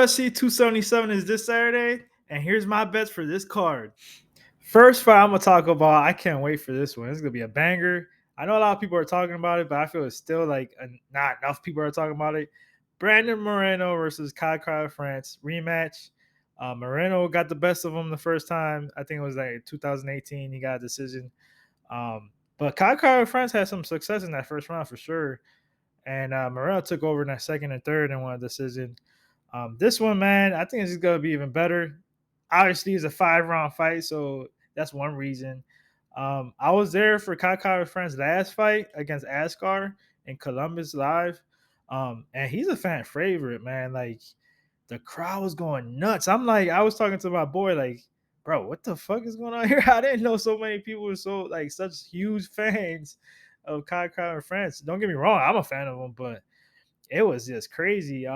UFC 277 is this Saturday, and here's my bets for this card. First fight I'm gonna talk about. I can't wait for this one. It's gonna be a banger. I know a lot of people are talking about it, but I feel it's still like not enough people are talking about it. Brandon Moreno versus Kai France rematch. Moreno got the best of him the first time. I think it was like 2018. He got a decision. But Kai France had some success in that first round for sure. And Moreno took over in that second and third and won a decision. This one, man, I think it's going to be even better. Obviously, it's a 5-round fight, so that's one reason. I was there for Kai Friend's last fight against Askar in Columbus live, and he's a fan favorite, man. Like the crowd was going nuts. I was talking to my boy, like, bro, what the fuck is going on here? I didn't know so many people were so like such huge fans of Kai France. Don't get me wrong, I'm a fan of him, but it was just crazy.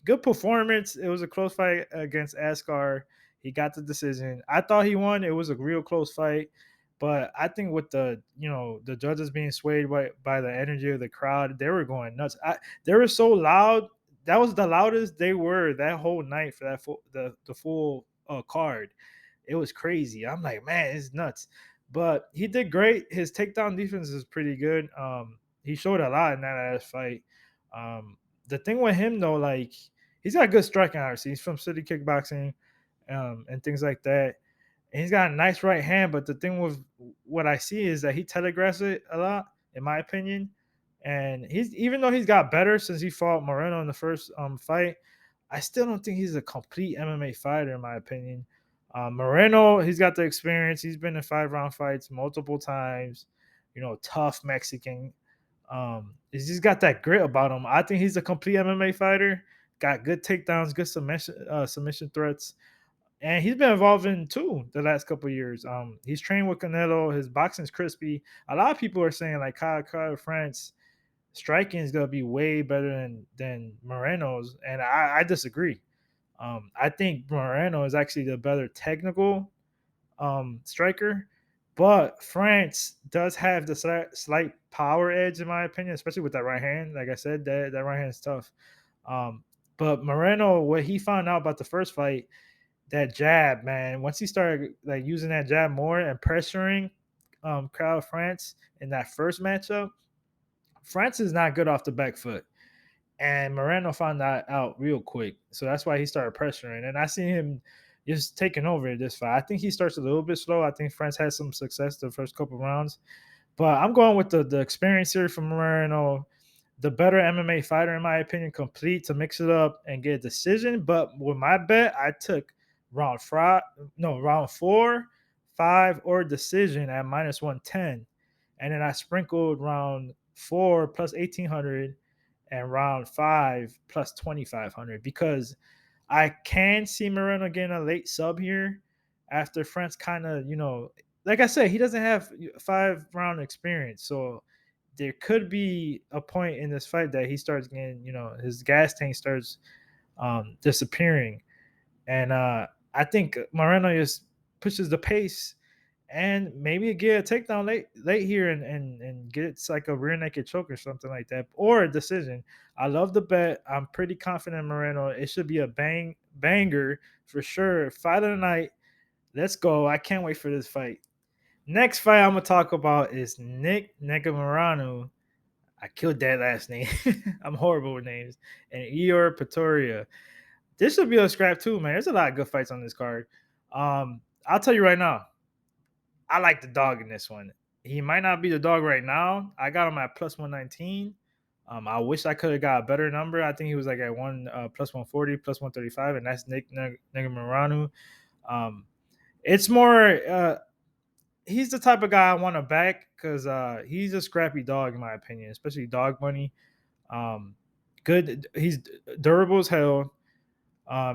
Good performance. It was a close fight against Askar. He got the decision. I thought he won. It was a real close fight, but I think with the judges being swayed by the energy of the crowd, they were going nuts. They were so loud. That was the loudest they were that whole night for the full card. It was crazy. I'm like, man, it's nuts. But he did great. His takedown defense is pretty good. He showed a lot in that last fight. The thing with him though, like he's got good striking. Obviously, he's from City Kickboxing, and things like that. And he's got a nice right hand. But the thing with what I see is that he telegraphs it a lot, in my opinion. And he's even though he's got better since he fought Moreno in the first fight, I still don't think he's a complete MMA fighter, in my opinion. Moreno, he's got the experience. He's been in 5-round fights multiple times. Tough Mexican. He's just got that grit about him. I think he's a complete MMA fighter. Got good takedowns, good submission threats, and he's been evolving too the last couple of years. He's trained with Canelo. His boxing's crispy. A lot of people are saying like Kyle France striking is gonna be way better than Moreno's, and I disagree. I think Moreno is actually the better technical striker, but France does have the slight power edge, in my opinion, especially with that right hand. Like I said, that right hand is tough. Um, but Moreno, what he found out about the first fight, that jab, man, once he started like using that jab more and pressuring Kyle France in that first matchup, France is not good off the back foot. And Moreno found that out real quick. So that's why he started pressuring. And I see him just taking over this fight. I think he starts a little bit slow. I think France had some success the first couple rounds. But I'm going with the experience here from Moreno, the better MMA fighter, in my opinion, complete to mix it up and get a decision. But with my bet, I took round 4, 5, or decision at minus 110. And then I sprinkled round 4 plus 1800 and round 5 plus 2500 because I can see Moreno getting a late sub here after France kind of, like I said, he doesn't have 5-round experience. So there could be a point in this fight that he starts getting, his gas tank starts disappearing. And I think Moreno just pushes the pace and maybe get a takedown late here and gets like a rear naked choke or something like that, or a decision. I love the bet. I'm pretty confident in Moreno. It should be a banger for sure. Fight of the night. Let's go. I can't wait for this fight. Next fight I'm gonna talk about is Nick Murano. I killed that last name. I'm horrible with names. And Pretoria. This should be a scrap too, man. There's a lot of good fights on this card. I'll tell you right now. I like the dog in this one. He might not be the dog right now. I got him at plus 119. I wish I could have got a better number. I think he was like at plus 140, plus 135, and that's Nick Murano. It's more. He's the type of guy I want to back because he's a scrappy dog in my opinion, especially dog money. Good. He's durable as hell.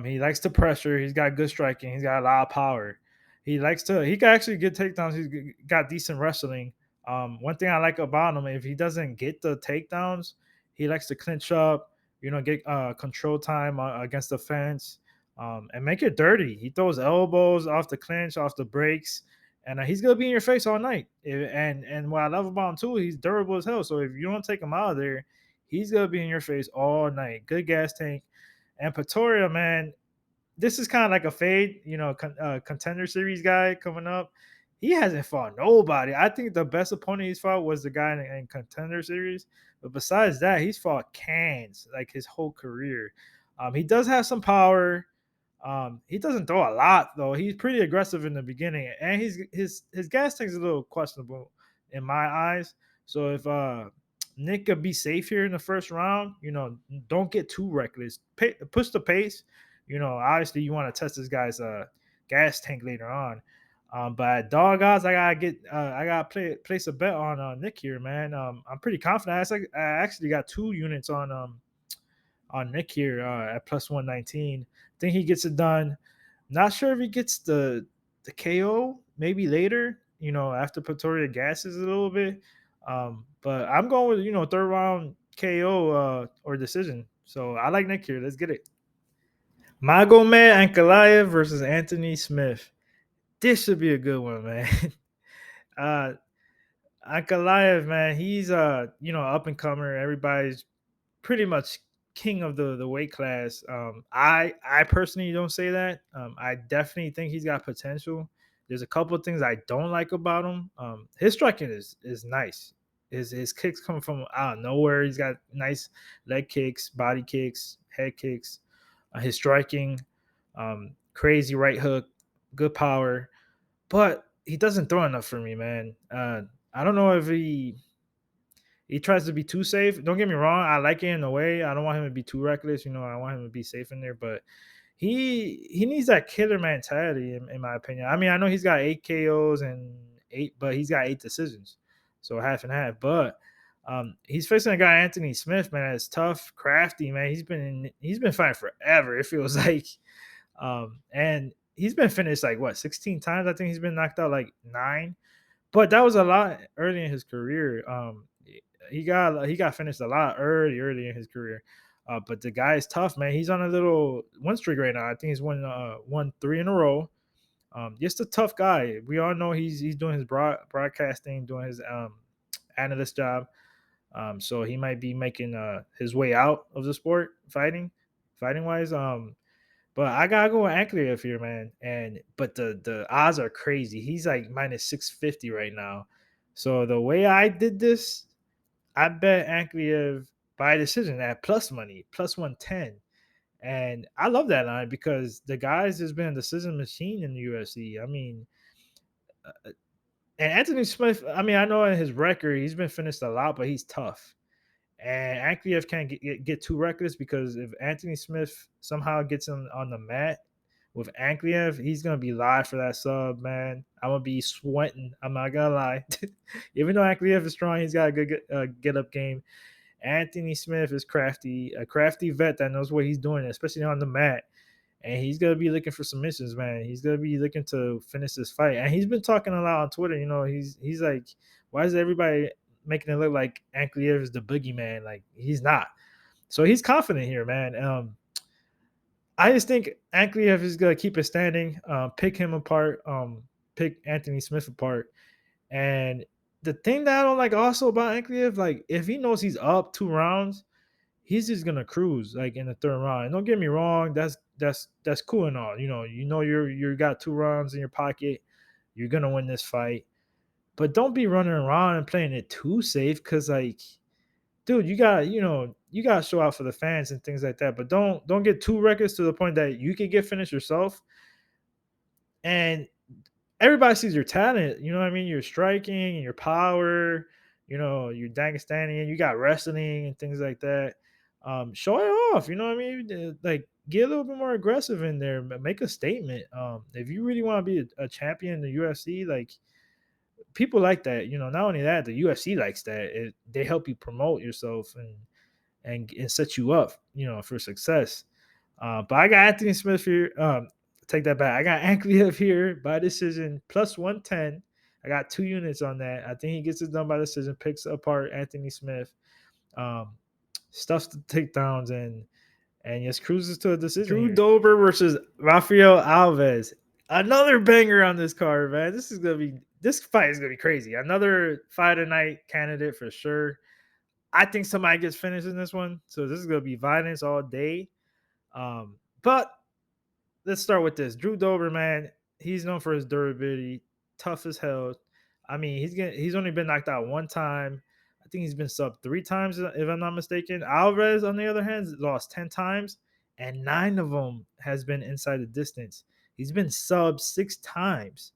He likes to pressure. He's got good striking. He's got a lot of power. He can actually get takedowns. He's got decent wrestling. One thing I like about him, if he doesn't get the takedowns, he likes to clinch up, get control time against the fence, and make it dirty. He throws elbows off the clinch, off the breaks, and he's going to be in your face all night. And what I love about him, too, he's durable as hell. So if you don't take him out of there, he's going to be in your face all night. Good gas tank. And Pretoria, man, this is kind of like a fade, contender series guy coming up. He hasn't fought nobody. I think the best opponent he's fought was the guy in contender series. But besides that, he's fought cans like his whole career. He does have some power. He doesn't throw a lot though. He's pretty aggressive in the beginning, and his gas tank is a little questionable in my eyes. So if Nick could be safe here in the first round, don't get too reckless. Push the pace. Obviously you want to test this guy's gas tank later on. But at dog odds, I gotta place a bet on Nick here, man. I'm pretty confident. I actually got 2 units on Nick here at plus 119. Think he gets it done. Not sure if he gets the KO maybe later, after Pretoria gasses a little bit. But I'm going with third round KO or decision. So I like Nick here. Let's get it. Magomed Ankalaev versus Anthony Smith. This should be a good one, man. uh Ankalaev, man, he's up and comer. Everybody's pretty much king of the weight class. I personally don't say that. I definitely think he's got potential. There's a couple of things I don't like about him. His striking is nice. His kicks come from out of nowhere. He's got nice leg kicks, body kicks, head kicks. His striking, crazy right hook, good power, but he doesn't throw enough for me, man. I don't know if he tries to be too safe. Don't get me wrong. I like it in a way. I don't want him to be too reckless. I want him to be safe in there. But he needs that killer mentality, in my opinion. I mean, I know he's got 8 KOs and 8, but he's got 8 decisions, so half and half. But he's facing a guy, Anthony Smith, man. That's tough, crafty, man. He's been fighting forever. It feels like, and he's been finished like what 16 times. I think he's been knocked out like 9. But that was a lot early in his career. He got finished a lot early in his career. But the guy is tough, man. He's on a little win streak right now. I think he's won 3 in a row. Just a tough guy. We all know he's doing his broadcasting, doing his analyst job. So he might be making his way out of the sport, fighting wise. But I gotta go with Ankalaev here, man. But the odds are crazy. He's like minus 650 right now. So the way I did this, I bet Ankalaev by decision at plus money, plus 110. And I love that line because the guys has been a decision machine in the UFC. I mean, and Anthony Smith, I mean, I know in his record, he's been finished a lot, but he's tough. And Ankalaev can't get too reckless because if Anthony Smith somehow gets him on the mat with Ankalaev, he's gonna be live for that sub, man. I'm gonna be sweating. I'm not gonna lie. Even though Ankalaev is strong, he's got a good get up game. Anthony Smith is crafty, a crafty vet that knows what he's doing, especially on the mat. And he's gonna be looking for submissions, man. He's gonna be looking to finish this fight. And he's been talking a lot on Twitter. He's like, why is everybody making it look like Ankalaev is the boogeyman? Like he's not. So he's confident here, man. I just think Ankalaev is gonna keep it standing, pick him apart, pick Anthony Smith apart. And the thing that I don't like also about Ankalaev, like if he knows he's up 2 rounds, he's just gonna cruise like in the third round. And don't get me wrong, that's cool and all. You got 2 rounds in your pocket, you're gonna win this fight. But don't be running around and playing it too safe because like, dude, you gotta show out for the fans and things like that. But don't get too reckless to the point that you can get finished yourself. And everybody sees your talent. You know what I mean? Your striking and your power. Your Dagestani and you got wrestling and things like that. Show it off. You know what I mean? Like get a little bit more aggressive in there. Make a statement. If you really want to be a champion in the UFC, like people like that. Not only that, the UFC likes that. They help you promote yourself and set you up. For success. But I got Anthony Smith here. Take that back. I got Ankalaev here by decision plus 110. I got 2 units on that. I think he gets it done by decision, picks apart Anthony Smith, stuffs the takedowns, and just cruises to a decision. Drew Dober versus Rafael Alves. Another banger on this card, man. This fight is gonna be crazy. Another fight of night candidate for sure. I think somebody gets finished in this one. So this is gonna be violence all day. But let's start with this. Drew Dober, man, he's known for his durability, tough as hell. I mean, he's only been knocked out one time. I think he's been sub 3 times, if I'm not mistaken. Alves, on the other hand, lost 10 times, and 9 of them has been inside the distance. He's been sub 6 times,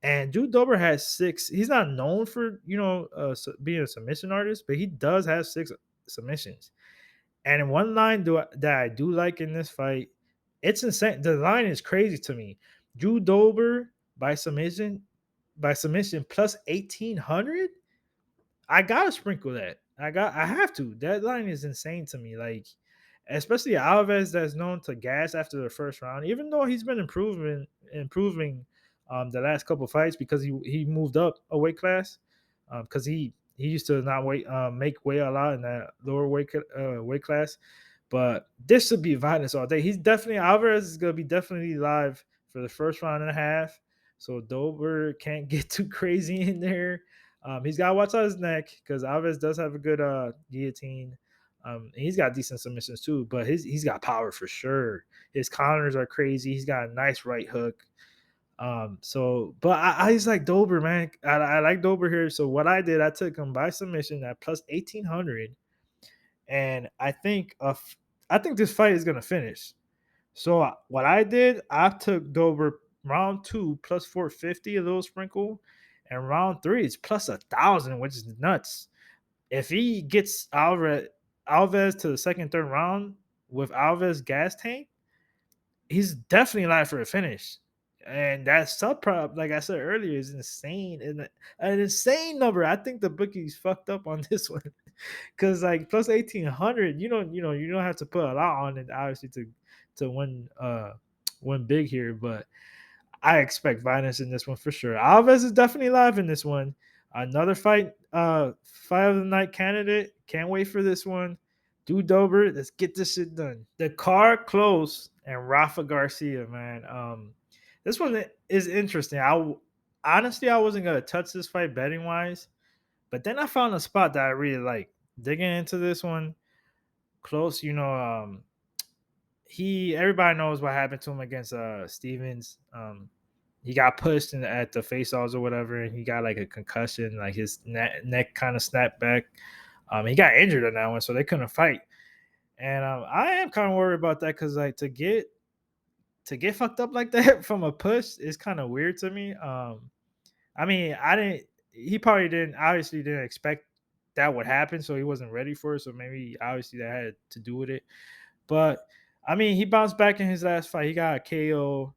and Drew Dober has 6. He's not known for being a submission artist, but he does have 6 submissions. And in one line that I do like in this fight, it's insane. The line is crazy to me. Drew Dober by submission plus 1,800. I gotta sprinkle that. I have to. That line is insane to me. Like, especially Alves, that's known to gas after the first round, even though he's been improving the last couple fights because he moved up a weight class. Because he used to not make weight a lot in that lower weight class. But this should be violence all day. He's definitely Alvarez is gonna be definitely live for the first round and a half. So Dober can't get too crazy in there. He's got to watch out his neck because Alves does have a good guillotine. And he's got decent submissions too, but he's got power for sure. His counters are crazy. He's got a nice right hook. But I just like Dober, man. I like Dober here. So what I did, I took him by submission at plus 1,800, and I think this fight is gonna finish. So what I did, I took Dober round 2 plus 450, a little sprinkle, and round 3 is plus 1,000, which is nuts. If he gets Alves to the second, third round with Alves gas tank, he's definitely alive for a finish. And that sub prop, like I said earlier, is insane. And an insane number. I think the bookies fucked up on this one. Cause like plus 1,800, you don't have to put a lot on it, obviously, to win big here. But I expect violence in this one for sure. Alves is definitely live in this one. Another fight of the night candidate. Can't wait for this one. Do Dober. Let's get this shit done. The card close and Rafa Garcia, man. This one is interesting. Honestly, I wasn't gonna touch this fight betting wise, but then I found a spot that I really like. Digging into this one close, everybody knows what happened to him against Stevens. He got pushed at the face-offs or whatever, and he got like a concussion, like his neck kind of snapped back. He got injured on that one, so they couldn't fight. And I am kind of worried about that because like to get fucked up like that from a push is kind of weird to me. I mean, I didn't. He probably didn't. Obviously, didn't expect that would happen, so he wasn't ready for it. So maybe obviously that had to do with it. But I mean, he bounced back in his last fight. He got a KO.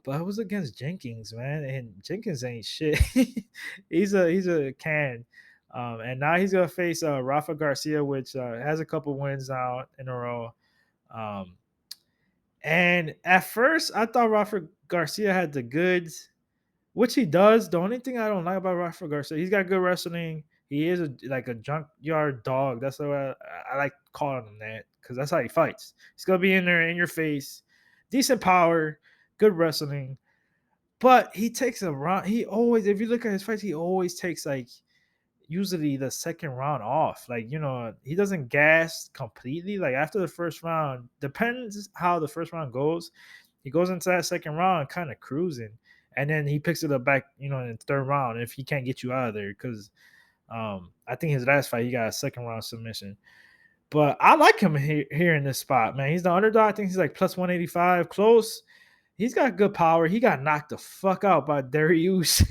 But it was against Jenkins, man, and Jenkins ain't shit. he's a can. And now he's gonna face Rafa Garcia, which has a couple wins now in a row. Um, and at first, I thought Rafa Garcia had the goods, which he does. The only thing I don't like about Rafa Garcia, he's got good wrestling. He is like a junkyard dog. That's why I like calling him that because that's how he fights. He's gonna be in there in your face, decent power, good wrestling. But he takes a round. He always, if you look at his fights, he always takes like usually the second round off. Like, he doesn't gas completely. Like after the first round, depends how the first round goes. He goes into that second round kind of cruising. And then he picks it up back, in the third round if he can't get you out of there. Because I think his last fight, he got a second round submission. But I like him here in this spot, man. He's the underdog. I think he's like plus 185, close. He's got good power. He got knocked the fuck out by Darius.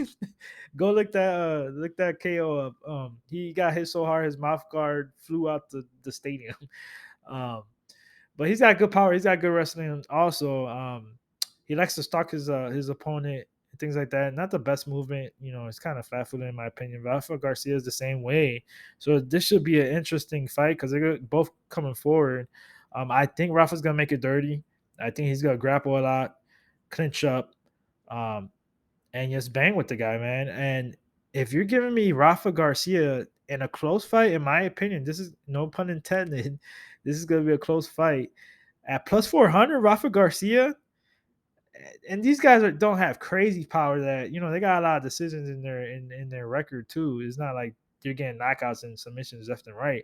Go look that KO up. He got hit so hard his mouth guard flew out the stadium. Um, but he's got good power. He's got good wrestling. Also, he likes to stalk his opponent and things like that. Not the best movement. It's kind of flat-footed in my opinion. But Rafa Garcia is the same way. So this should be an interesting fight because they're both coming forward. I think Rafa's gonna make it dirty. I think he's gonna grapple a lot, clinch up, and just bang with the guy, man. And if you're giving me Rafa Garcia in a close fight, in my opinion, this is no pun intended. This is gonna be a close fight at plus 400. Rafa Garcia, and these guys don't have crazy power. That they got a lot of decisions in their record too. It's not like you're getting knockouts and submissions left and right.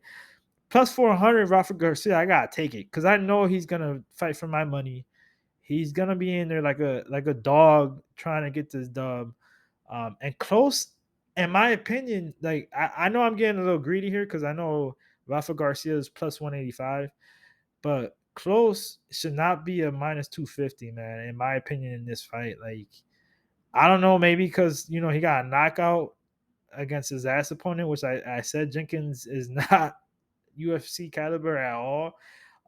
plus 400 Rafa Garcia, I gotta take it because I know he's gonna fight for my money. He's gonna be in there like a dog trying to get this dub. And close, in my opinion, like I know I'm getting a little greedy here because I know Rafa Garcia is plus 185, but close should not be a minus 250, man. In my opinion, in this fight, like I don't know, maybe because he got a knockout against his ass opponent, which I said Jenkins is not UFC caliber at all.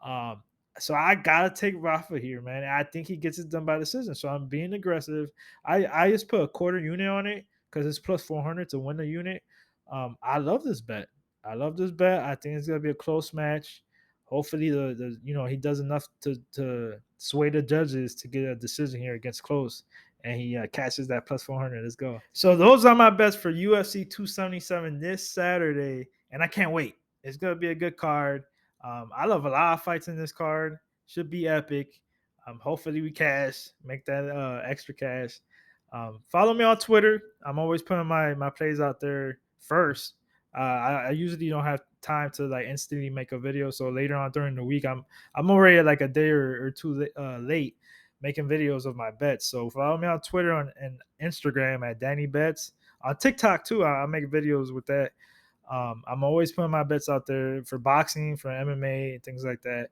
Um, so I gotta take Rafa here, man. I think he gets it done by decision. So I'm being aggressive. I just put a quarter unit on it because it's plus 400 to win the unit. I love this bet. I love this bet. I think it's gonna be a close match. Hopefully the he does enough to sway the judges to get a decision here against close, and he catches that plus 400. Let's go. So those are my bets for UFC 277 this Saturday, and I can't wait. It's gonna be a good card. I love a lot of fights in this card. Should be epic. Hopefully we cash, make that extra cash. Follow me on Twitter. I'm always putting my plays out there first. I usually don't have time to like instantly make a video, so later on during the week, I'm already like a day or two late making videos of my bets. So follow me on Twitter and Instagram at Danny Betzz. On TikTok too, I make videos with that. I'm always putting my bets out there for boxing, for MMA, and things like that.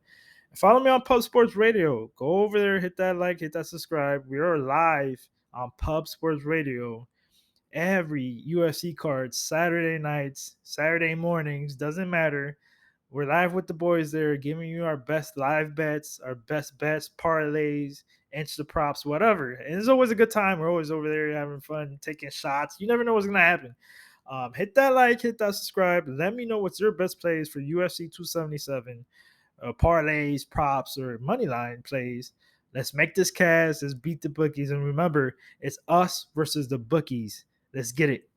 Follow me on Pub Sports Radio. Go over there, hit that like, hit that subscribe. We are live on Pub Sports Radio every UFC card, Saturday nights, Saturday mornings, doesn't matter. We're live with the boys there, giving you our best live bets, our best bets, parlays, inch the props, whatever. And it's always a good time. We're always over there having fun, taking shots. You never know what's going to happen. Hit that like, hit that subscribe. Let me know what's your best plays for UFC 277, parlays, props, or money line plays. Let's make this cash. Let's beat the bookies. And remember, it's us versus the bookies. Let's get it.